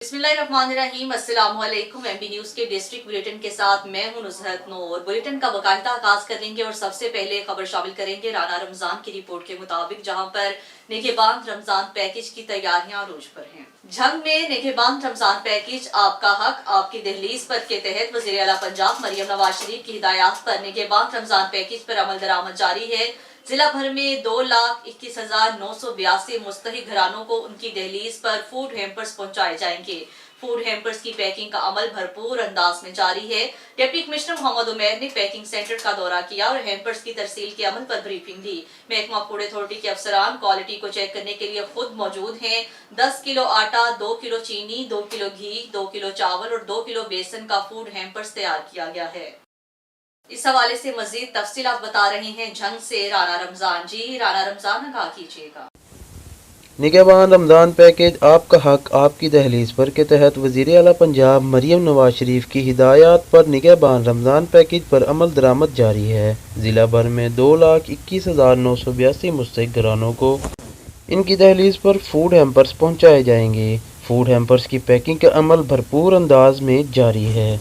बिस्मिल्लाहिर्रहमानिर्रहीम, अस्सलामुअलैकुम। MB news के डिस्ट्रिक्ट बुलेटिन के साथ मैं हूं नुसरत नूर। बुलेटिन का बाकायदा आगाज करेंगे और सबसे पहले खबर शामिल करेंगे राना रमजान की रिपोर्ट के मुताबिक, जहां पर निगहबान रमजान पैकेज की तैयारियां अरूज पर हैं। झंग में निगहबान रमजान पैकेज आपका हक आपकी दहलीज पर के तहत वज़ीर आला पंजाब मरियम नवाज शरीफ की हिदायत पर निगहबान रमजान पैकेज पर अमल दरामद जारी है। जिला भर में 2,21,982 मुस्तहिक घरानों को उनकी दहलीज पर फूड हैम्पर्स पहुंचाए जाएंगे। फूड हैम्पर्स की पैकिंग का अमल भरपूर अंदाज में जारी है। डिप्टी कमिश्नर मोहम्मद उमैर ने पैकिंग सेंटर का दौरा किया और हैम्पर्स की तरसील के अमल पर ब्रीफिंग दी। महकमा फूड अथॉरिटी के अफसरान क्वालिटी को चेक करने के लिए खुद मौजूद हैं। 10 किलो आटा, 2 किलो चीनी, 2 किलो घी, 2 किलो चावल और 2 किलो बेसन का फूड हैम्पर्स तैयार किया गया है। इस हवाले से मजीद तफसील आप बता रहे हैं झंग से राना रमजान। जी राना रमजान, आगाह कीजिएगा। निगहबान रमजान पैकेज आपका हक आपकी दहलीज पर के तहत वज़ीर आला पंजाब मरियम नवाज शरीफ की हिदायत पर निगहबान रमजान पैकेज पर अमल दरामद जारी है। जिला भर में 2,21,982 मुस्तहिक घरानों को इनकी दहलीज पर फूड हैम्पर्स पहुँचाए जाएंगे। फूड हैम्पर्स की पैकिंग का अमल भरपूर अंदाज में जारी है।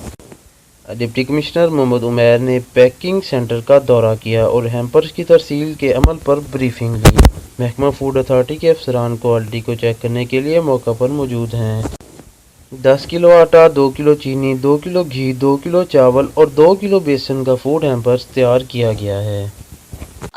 डिप्टी कमिश्नर मोहम्मद उमैर ने पैकिंग सेंटर का दौरा किया और हैम्पर्स की तरसील के अमल पर ब्रीफिंग ली। महकमा फूड अथॉरिटी के अफसरान क्वालिटी को चेक करने के लिए मौका पर मौजूद हैं। 10 किलो आटा, 2 किलो चीनी, 2 किलो घी, 2 किलो चावल और 2 किलो बेसन का फूड हैम्पर्स तैयार किया गया है।